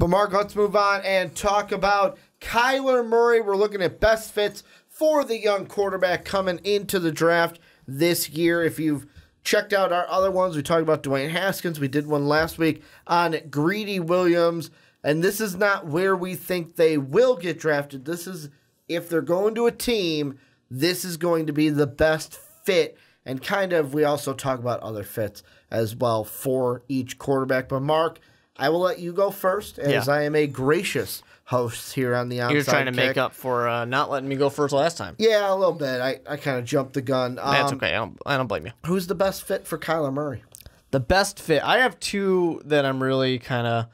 But, Mark, let's move on and talk about Kyler Murray. We're looking at best fits for the young quarterback coming into the draft this year. If you've checked out our other ones, we talked about Dwayne Haskins. We did one last week on Greedy Williams. And this is not where we think they will get drafted. This is if they're going to a team, this is going to be the best fit. And kind of, we also talk about other fits as well for each quarterback. But, Mark, I will let you go first, as I am a gracious host here on the Onside You're trying to Kick. make up for not letting me go first last time. Yeah, a little bit. I kind of jumped the gun. That's okay. I don't blame you. Who's the best fit for Kyler Murray? The best fit. I have two that I'm really kind of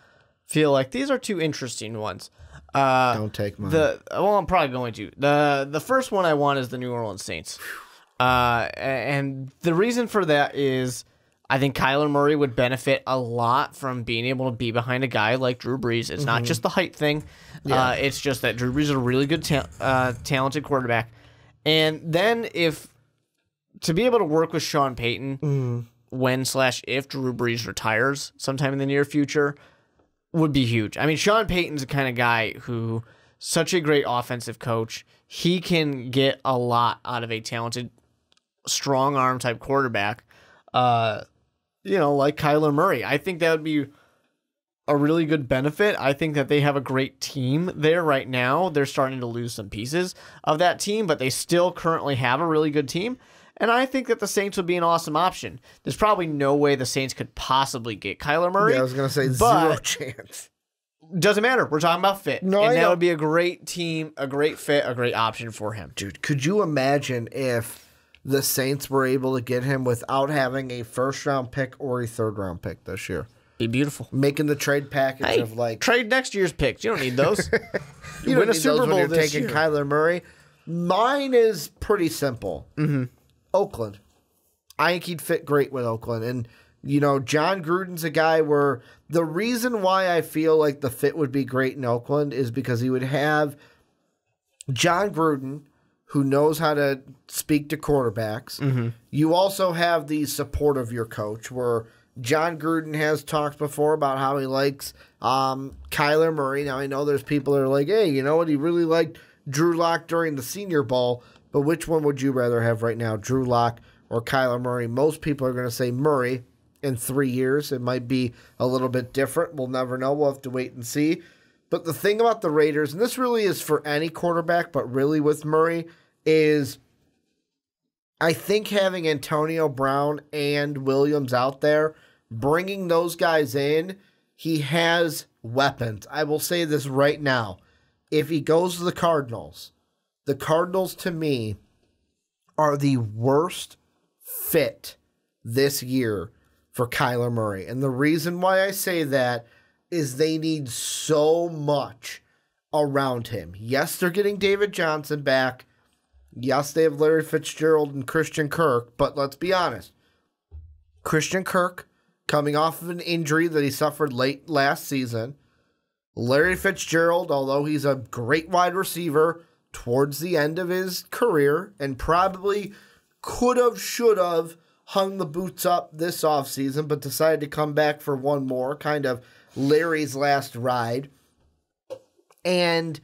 feel like these are two interesting ones. Don't take mine. Well, I'm probably going to. The first one I want is the New Orleans Saints. And the reason for that is I think Kyler Murray would benefit a lot from being able to be behind a guy like Drew Brees. It's not just the height thing. Yeah. It's just that Drew Brees is a really good, talented quarterback. And then to be able to work with Sean Payton when/if Drew Brees retires sometime in the near future would be huge. I mean, Sean Payton's the kind of guy who, such a great offensive coach, he can get a lot out of a talented, strong arm type quarterback, like Kyler Murray. I think that would be a really good benefit. I think that they have a great team there right now. They're starting to lose some pieces of that team, but they still currently have a really good team. And I think that the Saints would be an awesome option. There's probably no way the Saints could possibly get Kyler Murray. Yeah, I was going to say zero chance. Doesn't matter. We're talking about fit. No, and that would be a great team, a great fit, a great option for him. Dude, could you imagine if the Saints were able to get him without having a first-round pick or a third-round pick this year? Be beautiful. Making the trade package of like... Trade next year's picks. You don't need those. you win a Super Bowl this year. Kyler Murray. Mine is pretty simple. Oakland. I think he'd fit great with Oakland. And, John Gruden's a guy where the reason why I feel like the fit would be great in Oakland is because he would have John Gruden, who knows how to speak to quarterbacks. You also have the support of your coach, where John Gruden has talked before about how he likes Kyler Murray. Now, I know there's people that are like, hey, you know what? He really liked Drew Lock during the Senior Bowl. But which one would you rather have right now, Drew Lock or Kyler Murray? Most people are going to say Murray. In 3 years, it might be a little bit different. We'll never know. We'll have to wait and see. But the thing about the Raiders, and this really is for any quarterback, but really with Murray, is I think having Antonio Brown and Williams out there, bringing those guys in, he has weapons. I will say this right now. If he goes to the Cardinals to me are the worst fit this year for Kyler Murray. And the reason why I say that is they need so much around him. Yes, they're getting David Johnson back. Yes, they have Larry Fitzgerald and Christian Kirk, but let's be honest. Christian Kirk coming off of an injury that he suffered late last season. Larry Fitzgerald, although he's a great wide receiver towards the end of his career and probably could have, should have hung the boots up this offseason, but decided to come back for one more, kind of Larry's last ride. And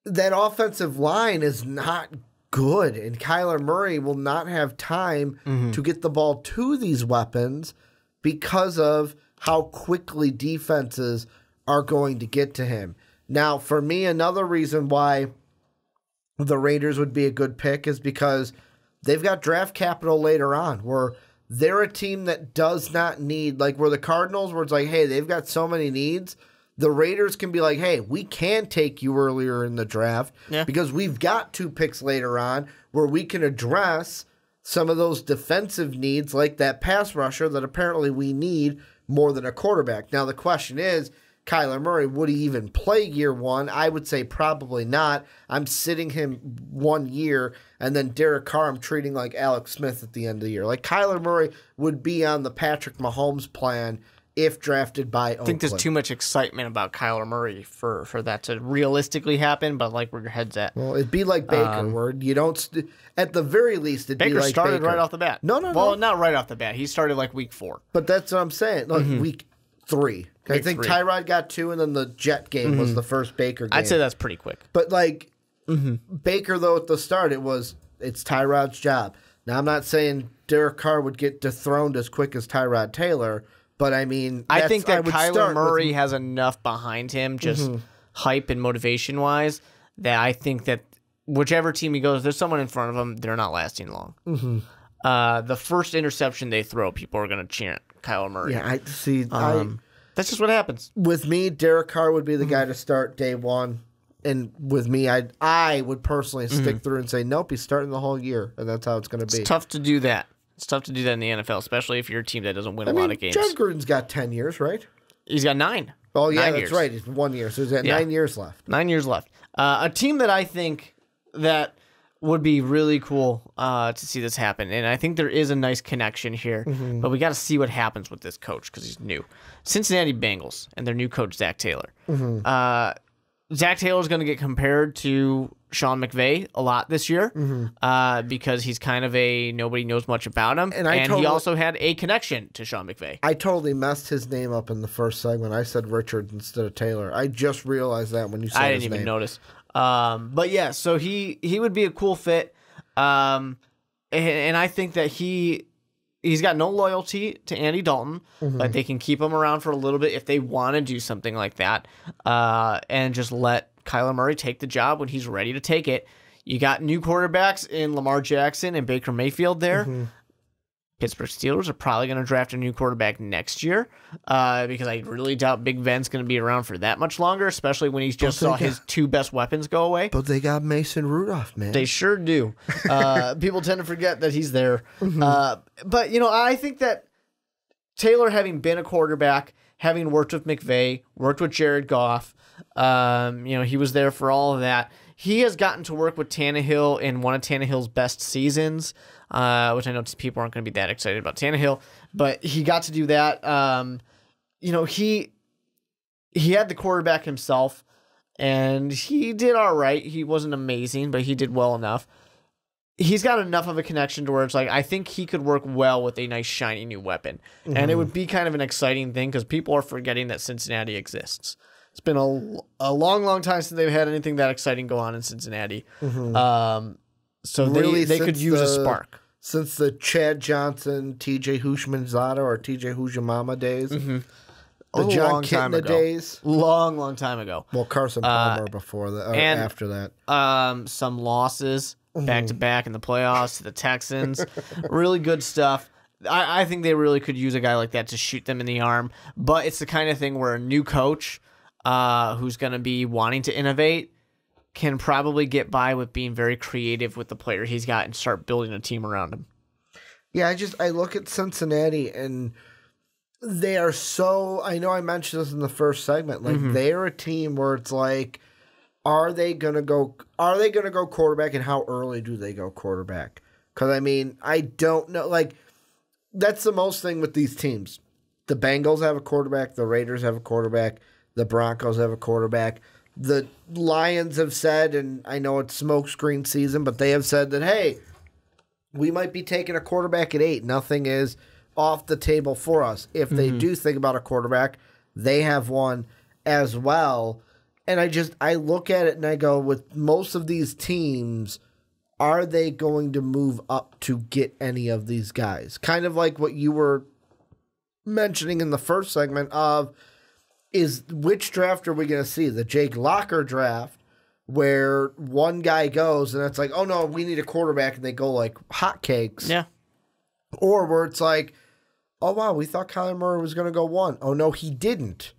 that offensive line is not good, and Kyler Murray will not have time to get the ball to these weapons because of how quickly defenses are going to get to him. Now, for me, another reason why the Raiders would be a good pick is because they've got draft capital later on, where they're a team that does not need, like where the Cardinals, where it's like, hey, they've got so many needs. The Raiders can be like, hey, we can take you earlier in the draft because we've got 2 picks later on where we can address some of those defensive needs like that pass rusher that apparently we need more than a quarterback. Now, the question is, Kyler Murray, would he even play year one? I would say probably not. I'm sitting him 1 year, and then Derek Carr I'm treating like Alex Smith at the end of the year. Like Kyler Murray would be on the Patrick Mahomes plan if drafted by Oakland. I think there's too much excitement about Kyler Murray for that to realistically happen, but like where your head's at. Well, it'd be like Baker, where you don't, at the very least, it'd be like Baker. Started right off the bat. No. Well, not right off the bat. He started like week 4. But that's what I'm saying. Like 3. I think 3. Tyrod got 2, and then the Jet game was the first Baker game. I'd say that's pretty quick. But, like, Baker, though, at the start, it's Tyrod's job. Now, I'm not saying Derek Carr would get dethroned as quick as Tyrod Taylor, but, I mean, I think that Kyler Murray has enough behind him, just hype and motivation-wise, that I think that whichever team he goes, there's someone in front of him, they're not lasting long. The first interception they throw, people are going to chant Kyler Murray. Yeah, I see. That's just what happens. With me, Derek Carr would be the guy to start day one. And with me, I would personally stick through and say, nope, he's starting the whole year. And that's how it's going to be. It's tough to do that. It's tough to do that in the NFL, especially if you're a team that doesn't win a lot of games. John Gruden's got 10 years, right? He's got 9. Oh, yeah, 9 that's years. right. He's 1 year. So he's got 9 years left. 9 years left. A team that I think that would be really cool to see this happen. And I think there is a nice connection here, but we got to see what happens with this coach because he's new. Cincinnati Bengals and their new coach, Zach Taylor. Zach Taylor is going to get compared to Sean McVay a lot this year because he's kind of nobody knows much about him. And he also had a connection to Sean McVay. I totally messed his name up in the first segment. I said Richard instead of Taylor. I just realized that when you said his name. I didn't even notice. But yeah, so he would be a cool fit. And I think that he's got no loyalty to Andy Dalton, but they can keep him around for a little bit if they want to do something like that. And just let Kyler Murray take the job when he's ready to take it. You got new quarterbacks in Lamar Jackson and Baker Mayfield there. Pittsburgh Steelers are probably going to draft a new quarterback next year because I really doubt Big Ben's going to be around for that much longer, especially when he's just saw his 2 best weapons go away. But they got Mason Rudolph, man. They sure do. People tend to forget that he's there. But, I think that Taylor, having been a quarterback, having worked with McVay, worked with Jared Goff, he was there for all of that. He has gotten to work with Tannehill in one of Tannehill's best seasons, which I know people aren't going to be that excited about Tannehill, but he got to do that. He had the quarterback himself, and he did all right. He wasn't amazing, but he did well enough. He's got enough of a connection to where it's like, I think he could work well with a nice, shiny new weapon. And it would be kind of an exciting thing because people are forgetting that Cincinnati exists. It's been a long, long time since they've had anything that exciting go on in Cincinnati. So really, they could use a spark. Since the Chad Johnson, TJ Hushmanzada or TJ Hujamama days. The John Kitna days. Long time ago. Well, Carson Palmer before that, and after that. Some losses back-to-back in the playoffs to the Texans. Really good stuff. I think they really could use a guy like that to shoot them in the arm. But it's the kind of thing where a new coach who's going to be wanting to innovate can probably get by with being very creative with the player he's got and start building a team around him. Yeah, I look at Cincinnati and they are so, I know I mentioned this in the first segment, like they're a team where it's like, are they going to go quarterback, and how early do they go quarterback? Because I don't know, like that's the most thing with these teams. The Bengals have a quarterback, the Raiders have a quarterback, the Broncos have a quarterback. The Lions have said, and I know it's smokescreen season, but they have said that, hey, we might be taking a quarterback at 8. Nothing is off the table for us. If they do think about a quarterback, they have one as well. And I look at it and I go, with most of these teams, are they going to move up to get any of these guys? Kind of like what you were mentioning in the first segment of, is which draft are we going to see? The Jake Locker draft where one guy goes and it's like, oh no, we need a quarterback, and they go like hotcakes. Yeah. Or where it's like, oh wow, we thought Kyler Murray was going to go 1. Oh no, he didn't.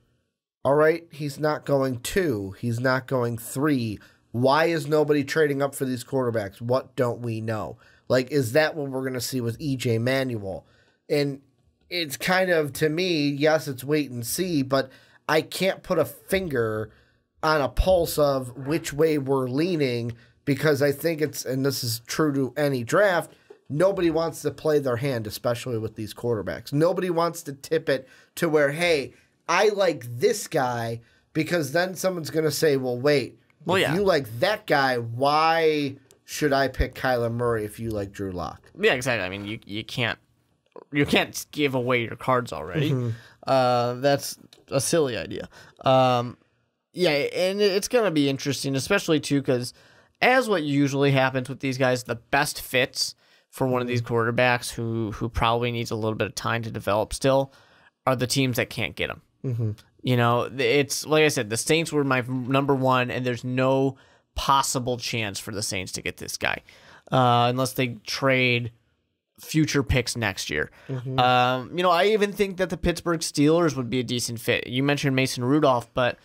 All right, he's not going 2. He's not going 3. Why is nobody trading up for these quarterbacks? What don't we know? Like, is that what we're going to see with E.J. Manuel? And it's kind of, to me, yes, it's wait and see, but I can't put a finger on a pulse of which way we're leaning, because I think it's, and this is true to any draft, nobody wants to play their hand, especially with these quarterbacks. Nobody wants to tip it to where, hey, I like this guy, because then someone's going to say, well, wait, if you like that guy, why should I pick Kyler Murray if you like Drew Lock? Yeah, exactly. You can't give away your cards already. That's a silly idea. Yeah, and it's going to be interesting, especially, too, because as what usually happens with these guys, the best fits for one of these quarterbacks who probably needs a little bit of time to develop still are the teams that can't get them. Mm-hmm. You know, it's like I said, the Saints were my number one, and there's no possible chance for the Saints to get this guy unless they trade future picks next year. Mm-hmm. You know, I even think that the Pittsburgh Steelers would be a decent fit. You mentioned Mason Rudolph, but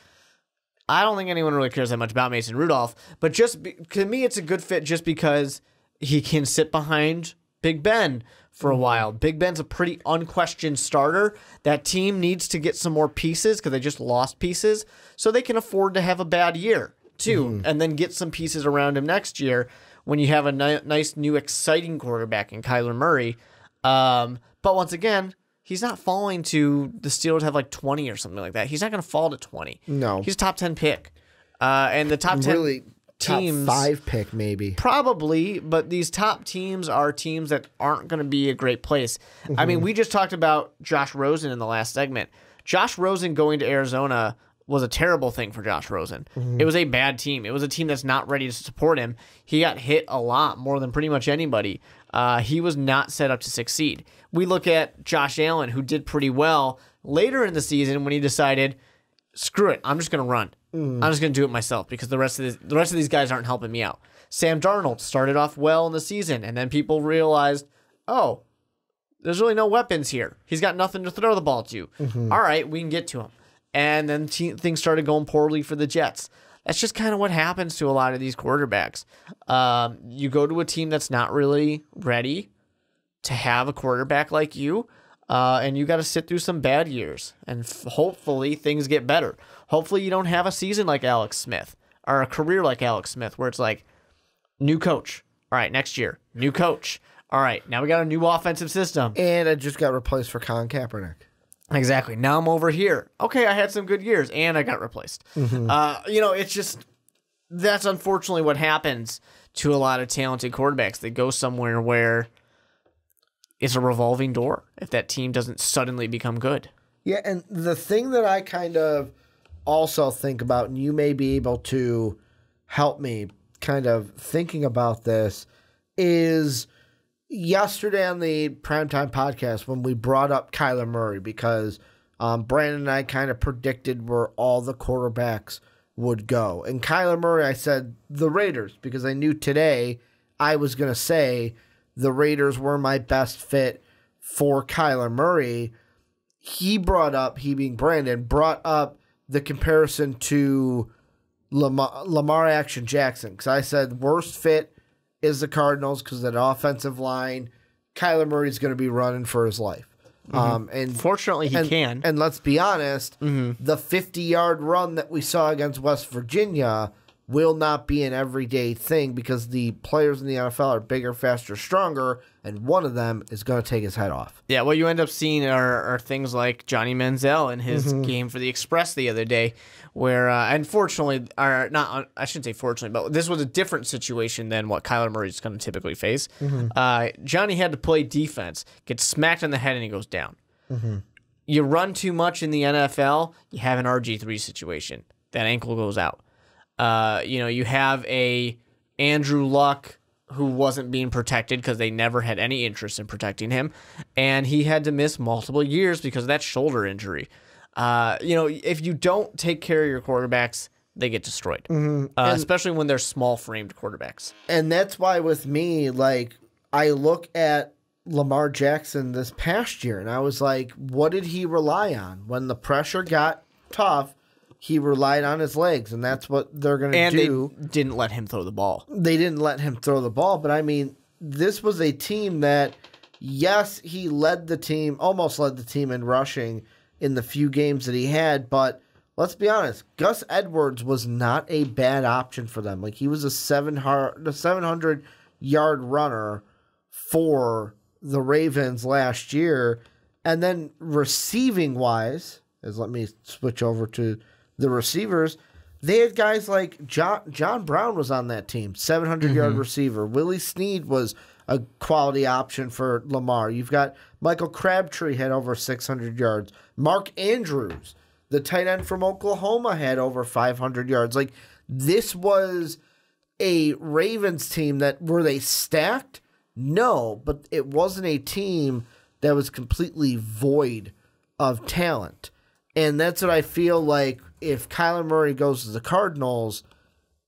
I don't think anyone really cares that much about Mason Rudolph. But to me, it's a good fit just because he can sit behind Big Ben for a while. Big Ben's a pretty unquestioned starter. That team needs to get some more pieces because they just lost pieces, so they can afford to have a bad year too, and then get some pieces around him next year when you have a nice new exciting quarterback in Kyler Murray. But once again, he's not falling to the Steelers have like 20 or something like that. He's not going to fall to 20. No, he's top 10 pick, and the top 10 really teams, top 5 pick maybe. Probably, but these top teams are teams that aren't going to be a great place. I mean, we just talked about Josh Rosen in the last segment. Josh Rosen going to Arizona was a terrible thing for Josh Rosen. It was a bad team. It was a team that's not ready to support him. He got hit a lot, more than pretty much anybody. He was not set up to succeed. We look at Josh Allen, who did pretty well later in the season when he decided, screw it, I'm just going to run. I'm just going to do it myself because the rest of these guys aren't helping me out. Sam Darnold started off well in the season, and then people realized, oh, there's really no weapons here. He's got nothing to throw the ball to. All right, we can get to him. And then things started going poorly for the Jets. That's just kind of what happens to a lot of these quarterbacks. You go to a team that's not really ready to have a quarterback like you, and you got to sit through some bad years. And hopefully things get better. Hopefully you don't have a season like Alex Smith or a career like Alex Smith where it's like, new coach. All right, next year, new coach. All right, now we got a new offensive system. And I just got replaced for Colin Kaepernick. Exactly. Now I'm over here. Okay, I had some good years, and I got replaced. You know, it's just, that's unfortunately what happens to a lot of talented quarterbacks. They go somewhere where it's a revolving door if that team doesn't suddenly become good. Yeah, and the thing that I kind of also think about, and you may be able to help me kind of thinking about this, is yesterday on the Primetime Podcast when we brought up Kyler Murray because Brandon and I kind of predicted where all the quarterbacks would go. And Kyler Murray, I said the Raiders because I knew today I was going to say the Raiders were my best fit for Kyler Murray. He being Brandon, brought up the comparison to Lamar Action Jackson because I said worst fit is the Cardinals because of that offensive line. Kyler Murray's going to be running for his life. And fortunately, he can. And let's be honest, the 50-yard run that we saw against West Virginia will not be an everyday thing because the players in the NFL are bigger, faster, stronger, and one of them is going to take his head off. Yeah, what you end up seeing are things like Johnny Manziel in his game for the Express the other day, where unfortunately, or not, I shouldn't say fortunately, but this was a different situation than what Kyler Murray is going to typically face. Johnny had to play defense, gets smacked in the head, and he goes down. You run too much in the NFL, you have an RG3 situation. That ankle goes out. You know, you have a Andrew Luck who wasn't being protected because they never had any interest in protecting him, and he had to miss multiple years because of that shoulder injury. You know, if you don't take care of your quarterbacks, they get destroyed, especially when they're small-framed quarterbacks. And that's why with me, like, I look at Lamar Jackson this past year, and I was like, what did he rely on? When the pressure got tough, he relied on his legs, and that's what they're going to do. And they didn't let him throw the ball. They didn't let him throw the ball, but I mean, this was a team that, yes, he led the team, almost led the team in rushing in the few games that he had, but let's be honest, Gus Edwards was not a bad option for them. Like, he was a 700-yard runner for the Ravens last year, and then receiving-wise, let me switch over to the receivers, They had guys like John Brown was on that team, 700-yard receiver. Willie Snead was a quality option for Lamar. You've got Michael Crabtree had over 600 yards. Mark Andrews, the tight end from Oklahoma, had over 500 yards. Like, this was a Ravens team that, were they stacked? No, but it wasn't a team that was completely void of talent. And that's what I feel like if Kyler Murray goes to the Cardinals,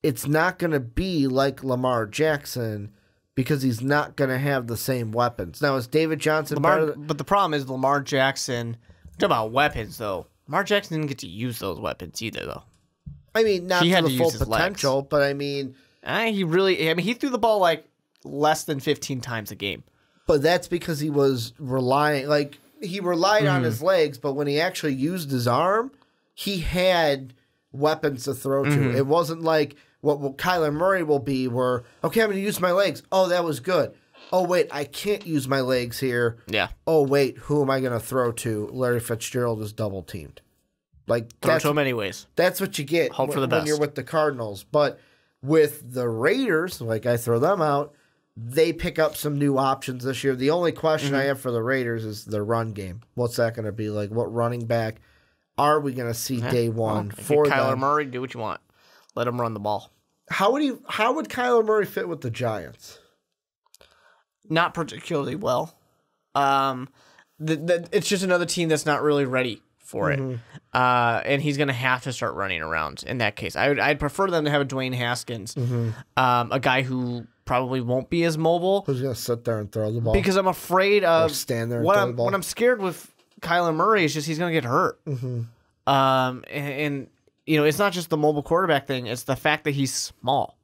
it's not going to be like Lamar Jackson because he's not going to have the same weapons. Now, is David Johnson better? But the problem is Lamar Jackson, talk about weapons, though. Lamar Jackson didn't get to use those weapons either, though. I mean, not to the full potential, but I mean... he threw the ball like less than 15 times a game. But that's because he was relying... Like, he relied on his legs, but when he actually used his arm, he had weapons to throw to. It wasn't like what Kyler Murray will be where, okay, I'm going to use my legs. Oh, that was good. Oh, wait, I can't use my legs here. Yeah. Oh, wait, who am I going to throw to? Larry Fitzgerald is double-teamed. Like, throw to him anyways. That's what you get Hope for the best. When you're with the Cardinals. But with the Raiders, like I throw them out, they pick up some new options this year. The only question I have for the Raiders is their run game. What's that going to be like? What running back are we going to see day one for Kyler them? Murray, do what you want. Let him run the ball. How would Kyler Murray fit with the Giants? Not particularly well. It's just another team that's not really ready for it. And he's going to have to start running around in that case. I'd prefer them to have a Dwayne Haskins, a guy who probably won't be as mobile. Who's going to sit there and throw the ball? Because I'm afraid of stand there and throw the ball. What I'm scared with Kyler Murray is just he's going to get hurt. And you know, it's not just the mobile quarterback thing. It's the fact that he's small.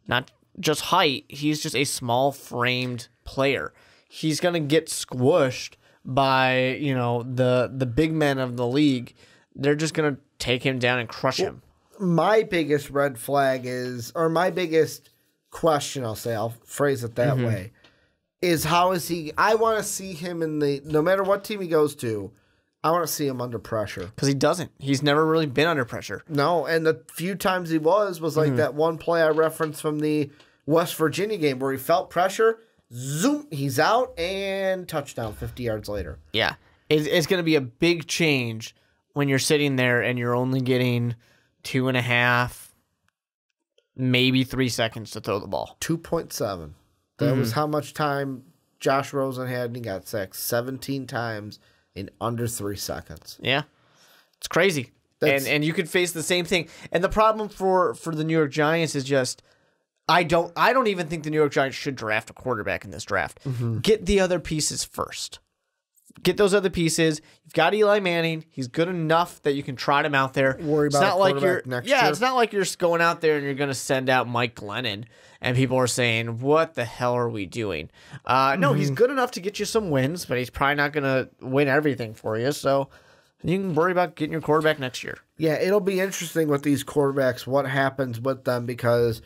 Not just height. He's just a small-framed player. He's going to get squished by, you know, the big men of the league. They're just going to take him down and crush him. My biggest red flag is, or my biggest question, I'll phrase it that way, is how is he, I want to see him in the, no matter what team he goes to, I want to see him under pressure. Because he doesn't. He's never really been under pressure. No, and the few times he was like that one play I referenced from the West Virginia game where he felt pressure, zoom, he's out, and touchdown 50 yards later. Yeah. It's going to be a big change when you're sitting there and you're only getting 2.5, maybe 3 seconds to throw the ball. 2.7. That was how much time Josh Rosen had, and he got sacked 17 times in under 3 seconds. Yeah. It's crazy. And you could face the same thing. And the problem for the New York Giants is just I don't even think the New York Giants should draft a quarterback in this draft. Get the other pieces first. Get those other pieces. You've got Eli Manning. He's good enough that you can trot him out there. Worry about quarterback next year. It's not like you're just going out there and you're going to send out Mike Glennon and people are saying, what the hell are we doing? No, he's good enough to get you some wins, but he's probably not going to win everything for you. So you can worry about getting your quarterback next year. Yeah, it'll be interesting with these quarterbacks, what happens with them, because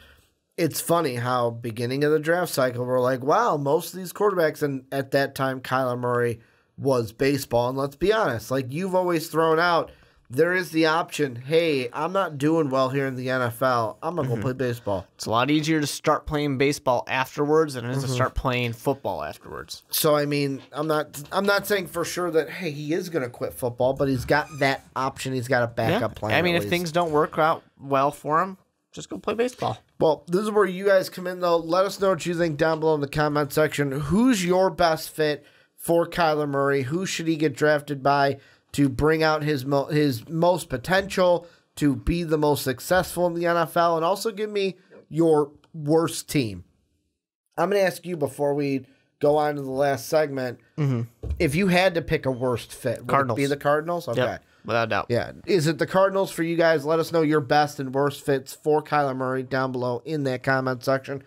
it's funny how beginning of the draft cycle, we're like, wow, most of these quarterbacks, and at that time, Kyler Murray was baseball. And let's be honest, like you've always thrown out, there is the option, hey, I'm not doing well here in the NFL. I'm going to go play baseball. It's a lot easier to start playing baseball afterwards than it is to start playing football afterwards. So, I mean, I'm not saying for sure that, hey, he is going to quit football, but he's got that option. He's got a backup plan. I mean, if things don't work out well for him, just go play baseball. Well, this is where you guys come in, though. Let us know what you think down below in the comment section. Who's your best fit for Kyler Murray? Who should he get drafted by to bring out his most potential, to be the most successful in the NFL? And also give me your worst team. I'm going to ask you before we go on to the last segment, if you had to pick a worst fit, would it be the Cardinals? Okay. Yep, without a doubt. Yeah. Is it the Cardinals for you guys? Let us know your best and worst fits for Kyler Murray down below in that comment section.